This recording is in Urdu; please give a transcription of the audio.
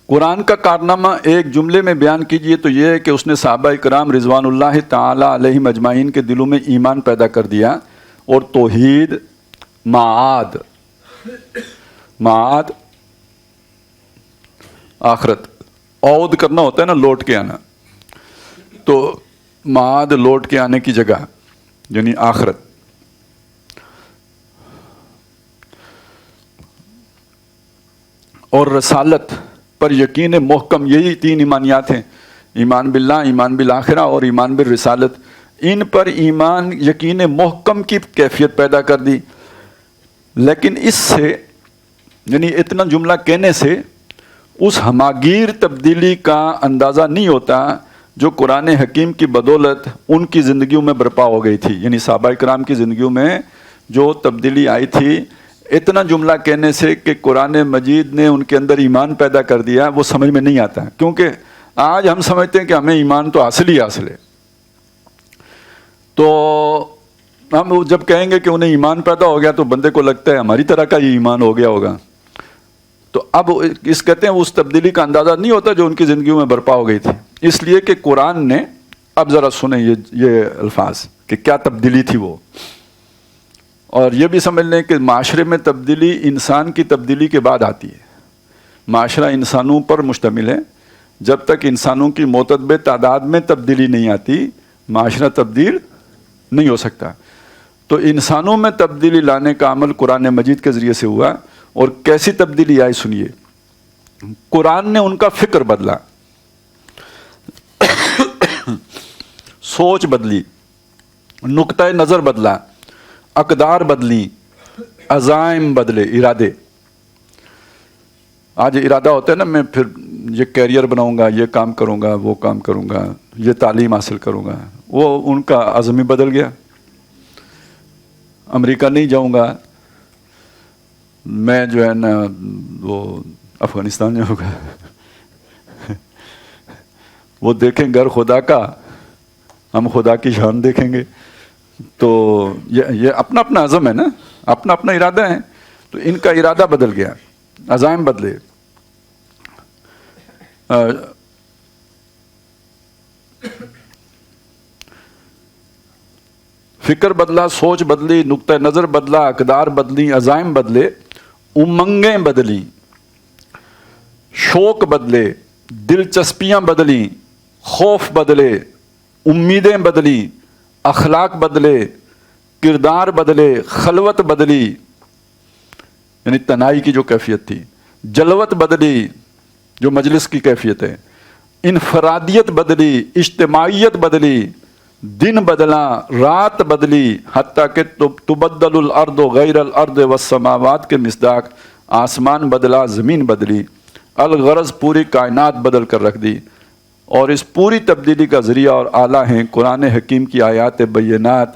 قرآن کا کارنامہ ایک جملے میں بیان کیجئے تو یہ ہے کہ اس نے صحابہ کرام رضوان اللہ تعالی علیہم اجمعین کے دلوں میں ایمان پیدا کر دیا، اور توحید، معاد آخرت، عود کرنا ہوتا ہے نا، لوٹ کے آنا، تو معاد لوٹ کے آنے کی جگہ یعنی آخرت، اور رسالت پر یقین محکم، یہی تین ایمانیات ہیں، ایمان باللہ، ایمان بالآخرہ اور ایمان بالرسالت، ان پر ایمان یقین محکم کی کیفیت پیدا کر دی۔ لیکن اس سے یعنی اتنا جملہ کہنے سے اس ہماگیر تبدیلی کا اندازہ نہیں ہوتا جو قرآن حکیم کی بدولت ان کی زندگیوں میں برپا ہو گئی تھی، یعنی صحابہ کرام کی زندگیوں میں جو تبدیلی آئی تھی، اتنا جملہ کہنے سے کہ قرآن مجید نے ان کے اندر ایمان پیدا کر دیا، وہ سمجھ میں نہیں آتا، کیونکہ آج ہم سمجھتے ہیں کہ ہمیں ایمان تو حاصل ہی حاصل ہے، تو ہم جب کہیں گے کہ انہیں ایمان پیدا ہو گیا تو بندے کو لگتا ہے ہماری طرح کا یہ ایمان ہو گیا ہوگا، تو اب اس کہتے ہیں اس تبدیلی کا اندازہ نہیں ہوتا جو ان کی زندگیوں میں برپا ہو گئی تھی، اس لیے کہ قرآن نے، اب ذرا سنیں یہ الفاظ کہ کیا تبدیلی تھی وہ، اور یہ بھی سمجھ لیں کہ معاشرے میں تبدیلی انسان کی تبدیلی کے بعد آتی ہے، معاشرہ انسانوں پر مشتمل ہے، جب تک انسانوں کی معتدب تعداد میں تبدیلی نہیں آتی معاشرہ تبدیل نہیں ہو سکتا، تو انسانوں میں تبدیلی لانے کا عمل قرآن مجید کے ذریعے سے ہوا، اور کیسی تبدیلی آئی سنیے۔ قرآن نے ان کا فکر بدلا، سوچ بدلی، نقطہ نظر بدلا، اقدار بدلی، عزائم بدلے، ارادے۔ آج ارادہ ہوتا ہے نا، میں پھر یہ کیریئر بناؤں گا، یہ کام کروں گا، وہ کام کروں گا، یہ تعلیم حاصل کروں گا، وہ ان کا عزم ہی بدل گیا، امریکہ نہیں جاؤں گا، میں جو ہے نا وہ افغانستان جاؤں گا، وہ دیکھیں گھر خدا کا، ہم خدا کی شان دیکھیں گے، تو یہ اپنا اپنا عزم ہے نا، اپنا اپنا ارادہ ہے، تو ان کا ارادہ بدل گیا، عزائم بدلے، فکر بدلا، سوچ بدلی، نقطہ نظر بدلا، اقدار بدلی، عزائم بدلے، امنگیں بدلی، شوق بدلے، دلچسپیاں بدلی، خوف بدلے، امیدیں بدلی، اخلاق بدلے، کردار بدلے، خلوت بدلی یعنی تنہائی کی جو کیفیت تھی، جلوت بدلی جو مجلس کی کیفیت ہے، انفرادیت بدلی، اجتماعیت بدلی، دن بدلا، رات بدلی، حتیٰ کہ تبدل الارض غیر الارض والسماوات کے مصداق، آسمان بدلا، زمین بدلی، الغرض پوری کائنات بدل کر رکھ دی، اور اس پوری تبدیلی کا ذریعہ اور آلہ ہیں قرآن حکیم کی آیات بینات